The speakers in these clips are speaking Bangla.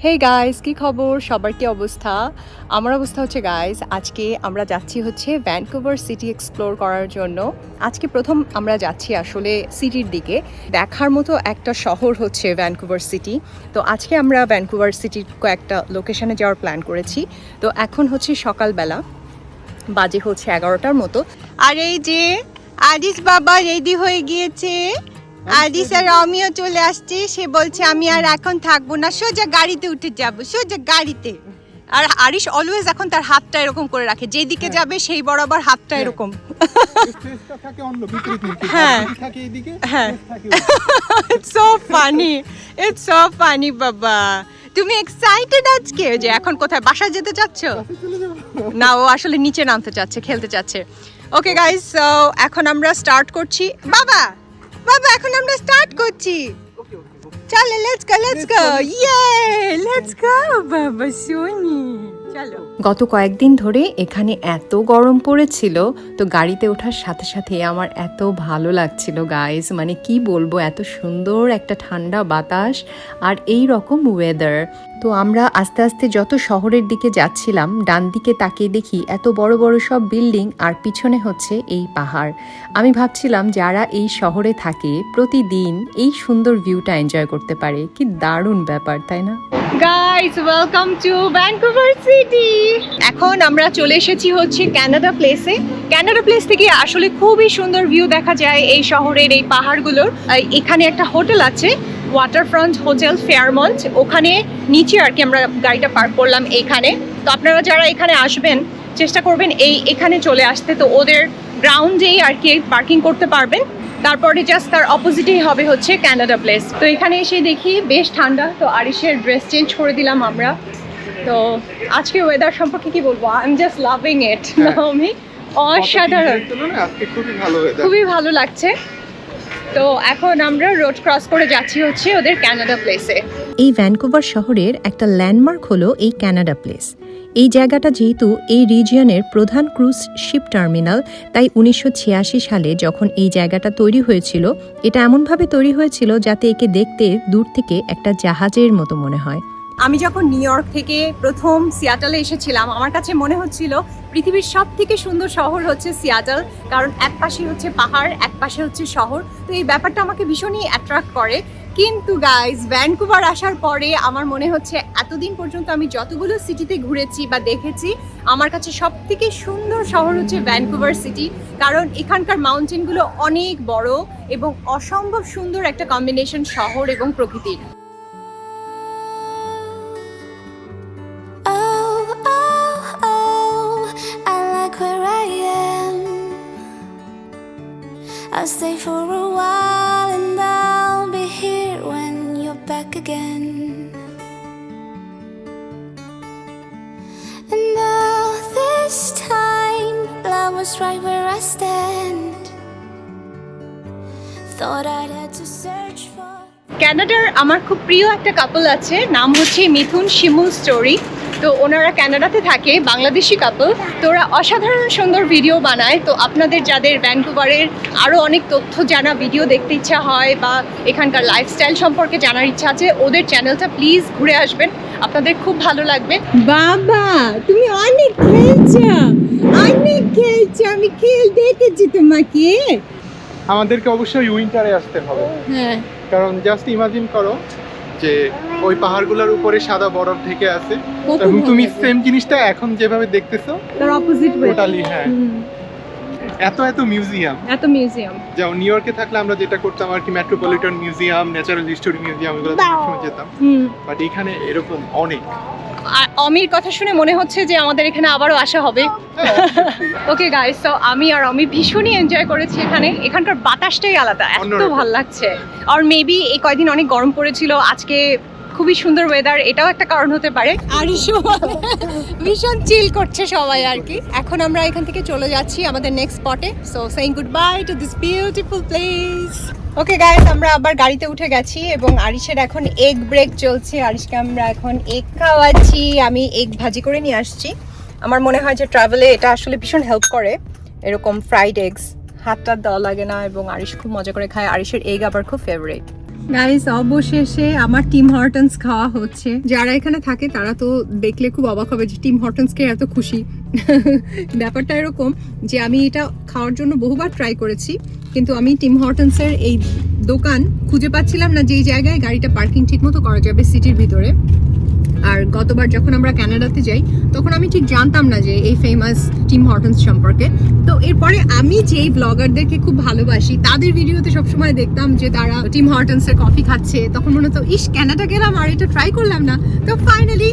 হে গাইস, কি খবর? সবার কি অবস্থা? আমার অবস্থা হচ্ছে গাইস, আজকে আমরা যাচ্ছি হচ্ছে ভ্যানকুভার সিটি এক্সপ্লোর করার জন্য। আজকে প্রথম আমরা যাচ্ছি আসলে সিটির দিকে। দেখার মতো একটা শহর হচ্ছে ভ্যানকুভার সিটি। তো আজকে আমরা ভ্যানকুভার সিটির কয়েকটা লোকেশনে যাওয়ার প্ল্যান করেছি। তো এখন হচ্ছে সকালবেলা, বাজে হচ্ছে 11টার মতো। আর এই যে আদিস বাবা রেডি হয়ে গিয়েছে, আদিস আর আমিও চলে আসছি। সে বলছে আমি আর এখন থাকবো না, সোজা গাড়িতে উঠে যাবো, সোজা গাড়িতে। আর আরিশ অলওয়েজ এখন তার হাতটা এরকম করে রাখে, যেদিকে যাবে সেই বরাবর হাতটা এরকম। হ্যাঁ, it's so funny, it's so funny বাবা। তুমি এক্সাইটেড আজকে যে এখন কোথায় বাসায় যেতে চাচ্ছ? না, ও আসলে নিচে নামতে চাচ্ছে, খেলতে চাচ্ছে। ওকে গাইস, সো এখন আমরা স্টার্ট করছি। বাবা বাবা এখন আমরা স্টার্ট করছি, চলো লেটস গো ইয়ে লেটস গো বাবা সোনি, চলো। গত কয়েকদিন ধরে এখানে এত গরম পড়েছিল, তো গাড়িতে ওঠার সাথে সাথে আমার এত ভালো লাগছিল গাইস, মানে কি বলবো, এত সুন্দর একটা ঠান্ডা বাতাস আর এই রকম ওয়েদার। তো আমরা আস্তে আস্তে যত শহরের দিকে যাচ্ছিলাম, ডান দিকে তাকিয়ে দেখি এত বড় বড় সব বিল্ডিং আর পিছনে হচ্ছে এই পাহাড়। আমি ভাবছিলাম যারা এই শহরে থাকে প্রতিদিন এই সুন্দর ভিউটা এনজয় করতে পারে, কি দারুণ ব্যাপার, তাই না? Guys, welcome to Vancouver city. এখন আমরা চলে এসেছি হচ্ছে কানাডা প্লেসে। কানাডা প্লেস থেকে আসলে খুবই সুন্দর ভিউ দেখা যায় এই শহরের, এই পাহাড়গুলোর। এখানে একটা হোটেল আছে, ওয়াটারফ্রন্ট হোটেল ফেয়ারমন্ট, ওখানে নিচে আর কি আমরা গাড়িটা পার্ক করলাম এইখানে। তো আপনারা যারা এখানে আসবেন চেষ্টা করবেন এখানে চলে আসতে, তো ওদের গ্রাউন্ডেই আর কি পার্কিং করতে পারবেন। তারপরে জাস্ট তার অপোজিটেই হবে হচ্ছে কানাডা প্লেস। তো এখানে এসে দেখি বেশ ঠান্ডা, তো আরিশের ড্রেস চেঞ্জ করে দিলাম আমরা। তো আজকে ওয়েদার সম্পর্কে কি বলবো, আই এম জাস্ট লাভিং ইট। আমি অসাধারণ, খুবই ভালো লাগছে। তো এখন আমরা রোড ক্রস করে যাচ্ছি হচ্ছে ওদের কানাডা প্লেসে। এই ভ্যানকুভার শহরের একটা ল্যান্ডমার্ক হলো এই কানাডা প্লেস। এই জায়গাটা যেহেতু এই রিজিয়নের প্রধান ক্রুজ শিপ টার্মিনাল, তাই 1986 সালে যখন এই জায়গাটা তৈরি হয়েছিল, এটা এমনভাবে তৈরি হয়েছিল যাতে একে দেখতে দূর থেকে একটা জাহাজের মতো মনে হয়। আমি যখন নিউ ইয়র্ক থেকে প্রথম সিয়াটলে এসেছিলাম, আমার কাছে মনে হচ্ছিল পৃথিবীর সব থেকে সুন্দর শহর হচ্ছে সিয়াটল, কারণ এক পাশে হচ্ছে পাহাড়, এক পাশে হচ্ছে শহর। তো এই ব্যাপারটা আমাকে ভীষণই অ্যাট্রাক্ট করে। কিন্তু গাইজ, ভ্যানকুভার আসার পরে আমার মনে হচ্ছে এতদিন পর্যন্ত আমি যতগুলো সিটিতে ঘুরেছি বা দেখেছি, আমার কাছে সব থেকে সুন্দর শহর হচ্ছে ভ্যানকুভার সিটি, কারণ এখানকার মাউন্টেনগুলো অনেক বড় এবং অসম্ভব সুন্দর একটা কম্বিনেশন শহর এবং প্রকৃতির। I'll stay for a while and I'll be here when you're back again. And all this time, love was right where I stand. Thought I'd had to search for. কানাডার আমার খুব প্রিয় একটা কাপল আছে, নাম হচ্ছে মিথুন শিমুল স্টোরি। তো ওনারা কানাডাতে থাকে, বাংলাদেশি কাপল। তো ওরা অসাধারণ সুন্দর ভিডিও বানায়। তো আপনাদের যাদের ভ্যানকুভারের আরও অনেক তথ্য জানা, ভিডিও দেখতে ইচ্ছা হয় বা এখানকার লাইফস্টাইল সম্পর্কে জানার ইচ্ছা আছে, ওদের চ্যানেলটা প্লিজ ঘুরে আসবেন, আপনাদের খুব ভালো লাগবে। বাবা তুমি অনেক খেলছো, আমি খেল দেখেছি তোমাকে। আমাদেরকে অবশ্যই উইন্টারে আসতে হবে। হ্যাঁ, কারণ জাস্ট ইমাজিন করো যে ওই পাহাড়গুলোর উপরে সাদা বরফ ঢেকে আছে, এবং তুমি সেম জিনিসটা এখন যেভাবে দেখতেছো তার অপোজিট ওয়ে। টোটালি, হ্যাঁ। এত মিউজিয়াম, যেমন নিউ ইয়র্কে থাকলে আমরা যেটা করতাম আর কি, metropolitan museum, natural history museum, এগুলো সবসময় যেতাম। বাট এখানে এরকম অনেক। অমির কথা শুনে মনে হচ্ছে যে আমাদের এখানে আবারও আসা হবে। ওকে গাইস, তো আমি আর অমি ভীষণই এনজয় করেছি এখানে। এখানকার বাতাসটাই আলাদা, এত ভালো লাগছে। আর মেবি এই কয়দিন অনেক গরম পড়েছিল, আজকে খুবই সুন্দর ওয়েদার, এটাও একটা কারণ হতে পারে। আর ভীষণ চিল করছে সবাই আর কি। এখন আমরা এখান থেকে চলে যাচ্ছি আমাদের নেক্সট স্পটে। So saying good bye to this beautiful place. Okay guys, আমরা আবার গাড়িতে উঠে গেছি এবং আরিশের এখন এগ ব্রেক চলছে। আরিশকে আমরা এখন এগ খাওয়াচ্ছি, আমি এগ ভাজি করে নিয়ে আসছি। আমার মনে হয় যে ট্রাভেলে এটা আসলে ভীষণ হেল্প করে, এরকম ফ্রাইড এগস, হাতটা দেওয়া লাগে না, এবং আরিশ খুব মজা করে খায়। আরিশের এগ আবার খুব ফেভারিট। গাইস অবশেষে আমার টিম হর্টনস খাওয়া হচ্ছে। যারা এখানে থাকে তারা তো দেখলে খুব অবাক হবে যে টিম হর্টনস কে এত খুশি। ব্যাপারটা এরকম যে আমি এটা খাওয়ার জন্য বহুবার ট্রাই করেছি, কিন্তু আমি টিম হর্টনসের এই দোকান খুঁজে পাচ্ছিলাম না যেই জায়গায় গাড়িটা পার্কিং ঠিকমতো করা যাবে সিটির ভিতরে। আর গতবার যখন আমরা কানাডাতে যাই তখন আমি ঠিক জানতাম না যে এই ফেমাস টিম হর্টনস সম্পর্কে। তো এরপরে আমি যেই ব্লগারদেরকে খুব ভালোবাসি তাদের ভিডিওতে সবসময় দেখতাম যে তারা টিম হর্টনসের কফি খাচ্ছে, তখন মনে হতো ইস ক্যানাডা গেলাম আর এটা ট্রাই করলাম না। তো ফাইনালি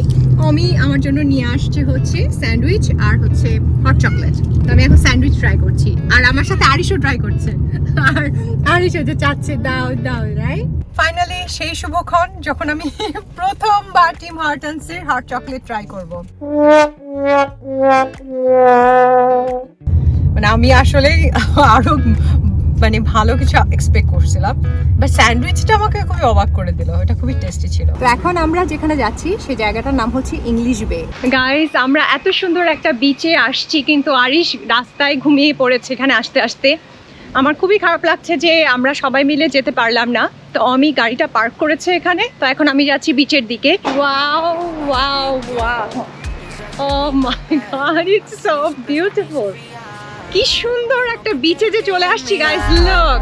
আমি আমার জন্য নিয়ে আসছে হচ্ছে স্যান্ডউইচ আর হচ্ছে হট চকলেট। তো আমি এখন স্যান্ডউইচ ট্রাই করছি আর আমার সাথে আরিশও ট্রাই করছে, আর আরিশ যে চাচ্ছে দাও দাও, রাইট? ফাইনালি সেই শুভক্ষণ যখন আমি প্রথমবার টিম হর্টনসের হট চকলেট ট্রাই করব। মানে আমি আসলে আরো মানে ভালো কিছু এক্সপেক্ট করছিলাম, বাট স্যান্ডউইচটা আমাকে খুবই অবাক করে দিল, এটা খুবই টেস্টি ছিল। তো এখন আমরা যেখানে যাচ্ছি সেই জায়গাটার নাম হচ্ছে ইংলিশ বে। গাইস আমরা এত সুন্দর একটা বিচে আসছি কিন্তু আরিশ রাস্তায় ঘুমিয়ে পড়েছে এখানে আসতে আসতে। আমার খুবই খারাপ লাগছে যে আমরা সবাই মিলে যেতে পারলাম না। তো আমি গাড়িটা পার্ক করেছে এখানে, তো এখন আমি যাচ্ছি বিচের দিকে। Wow wow wow, oh my god, it's so beautiful. কি সুন্দর একটা বিচে যে চলে আসছি guys, look.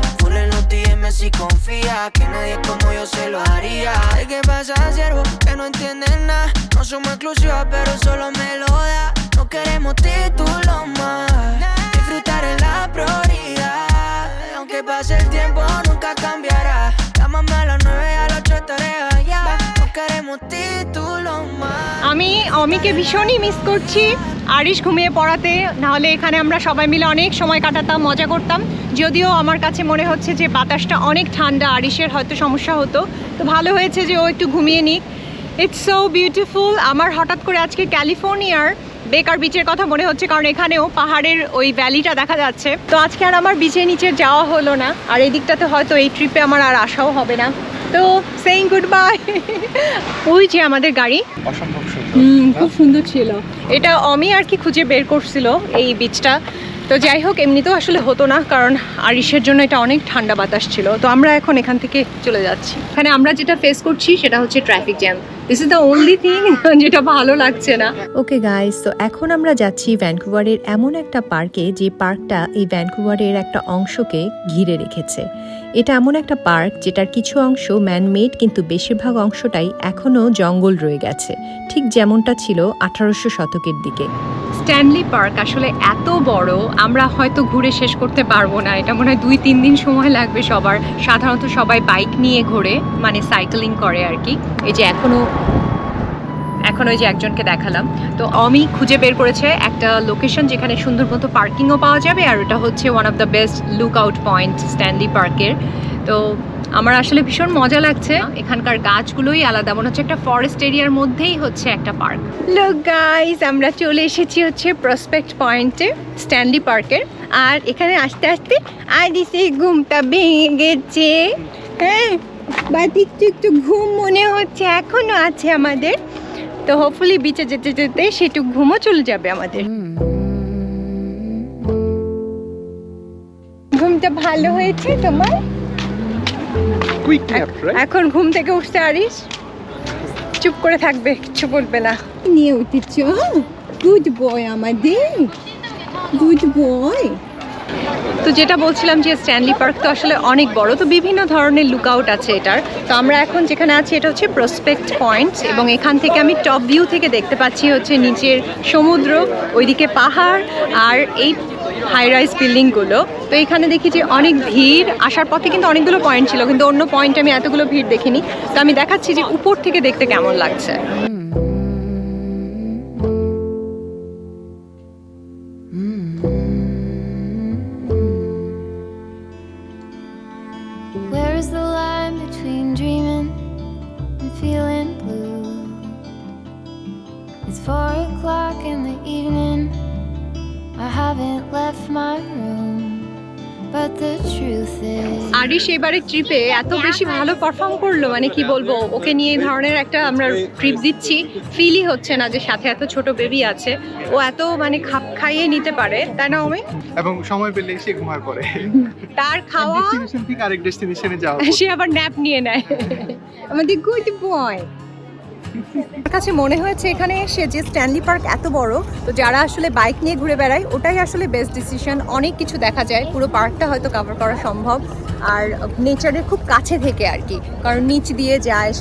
Si confía que nadie como yo se lo haría. ¿Qué pasa, siervo? Que no entienden nada. No somos exclusivas, pero solo me lo da. No queremos títulos más. Disfrutar es la prioridad. Aunque pase el tiempo, nunca cambiará. Llámame a las 9, a las 8 estaré allá. No queremos títulos más. আমি অমিকে ভীষণই মিস করছি আরিশ ঘুমিয়ে পড়াতে, নাহলে এখানে আমরা সবাই মিলে অনেক সময় কাটাতাম, মজা করতাম। যদিও আমার কাছে মনে হচ্ছে যে বাতাসটা অনেক ঠান্ডা, আরিশের হয়তো সমস্যা হতো, তো ভালো হয়েছে যে ও একটু ঘুমিয়ে নিক। It's so beautiful. আমার হঠাৎ করে আজকে ক্যালিফোর্নিয়ার বেকার বিচের কথা মনে হচ্ছে, কারণ এখানেও পাহাড়ের ওই ভ্যালিটা দেখা যাচ্ছে। তো আজকে আর আমার বিচের নিচে যাওয়া হলো না, আর এই দিকটাতে হয়তো এই ট্রিপে আমার আর আসাও হবে না। তো সেইং গুড বাই। ওই যে আমাদের গাড়ি, অসম্ভব সুন্দর, খুব সুন্দর ছিল। এটা অমি আর কি খুঁজে বের করছিল এই বিচটা। তো যাই হোক, এমনিতেও আসলে হতো না, কারণ আরিশের জন্য এটা অনেক ঠান্ডা বাতাস ছিল। তো আমরা এখন এখান থেকে চলে যাচ্ছি। এখানে আমরা যেটা ফেস করছি সেটা হচ্ছে traffic jam. This is the only thing যেটা ভালো লাগছে না। ওকে গাইস, তো এখন আমরা যাচ্ছি ভ্যানকুভারের এমন একটা পার্কে, যে পার্কটা এই ভ্যানকুভারের একটা অংশকে ঘিরে রেখেছে। এটা এমন একটা পার্ক যেটার কিছু অংশ ম্যানমেড, কিন্তু বেশিরভাগ অংশটাই এখনও জঙ্গল রয়ে গেছে, ঠিক যেমনটা ছিল 1800 শতকের দিকে। স্ট্যানলি পার্ক আসলে এত বড়, আমরা হয়তো ঘুরে শেষ করতে পারবো না। এটা মনে হয় 2-3 দিন সময় লাগবে সবার। সাধারণত সবাই বাইক নিয়ে ঘোরে, মানে সাইকেলিং করে আর কি। এই যে এখন ওই যে একজনকে দেখালাম। তো অমি খুঁজে বের করেছে একটা লোকেশন যেখানে সুন্দর মতো পার্কিংও পাওয়া যাবে, আর এটা হচ্ছে one of the best look out point Stanley পার্কের। তো আমার আসলে ভীষণ মজা লাগছে। এখানকার গাছগুলোই আলাদা, মনে হচ্ছে একটা ফরেস্ট এরিয়ার মধ্যেই হচ্ছে একটা পার্ক। লুক গাইস, আমরা চলে এসেছি হচ্ছে প্রসপেক্ট পয়েন্টে স্ট্যানলি পার্কের। আর এখানে আস্তে আস্তে আরিশে ঘুমটা ভেঙে গেছে। হ্যাঁ, বা একটু ঘুম মনে হচ্ছে এখনো আছে আমাদের। তো হোপফুলি বিচে যেতে যেতে সেটুক ঘুমও চলে যাবে আমাদের। ঘুমটা ভালো হয়েছে তোমার? এখন ঘুম থেকে উঠতে আরিশ চুপ করে থাকবে, কিছু বলবে না। নিয়ে উঠেছ, গুড বয় আমাদের, গুড বয়। তো যেটা বলছিলাম যে স্ট্যানলি পার্ক তো আসলে অনেক বড়, তো বিভিন্ন ধরনের লুকআউট আছে এটার। তো আমরা এখন যেখানে আছি এটা হচ্ছে প্রসপেক্ট পয়েন্ট, এবং এখান থেকে আমি টপ ভিউ থেকে দেখতে পাচ্ছি হচ্ছে নিচের সমুদ্র, ওইদিকে পাহাড় আর এই হাই রাইজ বিল্ডিংগুলো। তো এখানে দেখি যে অনেক ভিড়। আসার পথে কিন্তু অনেকগুলো পয়েন্ট ছিল, কিন্তু অন্য পয়েন্টে আমি এতগুলো ভিড় দেখিনি। তো আমি দেখাচ্ছি যে উপর থেকে দেখতে কেমন লাগছে। Where is the line between dreaming and feeling blue? It's 4 o'clock in the evening. I haven't left my room. but the truth is Arish এবারে ট্রিপে এত বেশি ভালো পারফর্ম করলো, মানে কি বলবো, ওকে নিয়ে এই ধরনের একটা আমরা ট্রিপ দিচ্ছি, ফিলই হচ্ছে না যে সাথে এত ছোট বেবি আছে। ও এত মানে খাপ খাইয়ে নিতে পারে, তাই না অমি? এবং সময় পেলে সে ঘুমায় পড়ে। তার খাওয়া ডেস্টিনেশন থেকে আরেক ডেস্টিনেশনে যাওয়া। সে আবার ন্যাপ নিয়ে নেয়। আমাদের গুড বয়। আমার কাছে মনে হয়েছে এখানে এসে যে স্ট্যানলি পার্ক এত বড়, তো যারা আসলে বাইক নিয়ে ঘুরে বেড়ায় ওটাই আসলে বেস্ট ডিসিশন। অনেক কিছু দেখা যায়, পুরো পার্কটা হয়তো কভার করা সম্ভব, আর নেচারের খুব কাছে থেকে আর কি, কারণ নিচ দিয়ে যায়,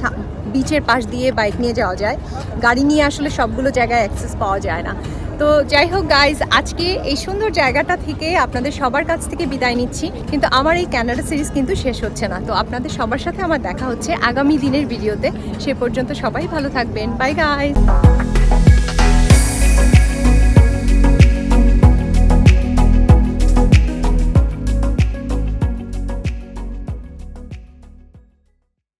বিচের পাশ দিয়ে বাইক নিয়ে যাওয়া যায়, গাড়ি নিয়ে আসলে সবগুলো জায়গায় অ্যাক্সেস পাওয়া যায় না। তো যাই হোক গাইজ, আজকে এই সুন্দর জায়গাটা থেকে আপনাদের সবার কাছ থেকে বিদায় নিচ্ছি, কিন্তু আমার এই কানাডা সিরিজ কিন্তু শেষ হচ্ছে না। তো আপনাদের সবার সাথে আমার দেখা হচ্ছে আগামী দিনের ভিডিওতে। সে পর্যন্ত সবাই ভালো থাকবেন। By guys.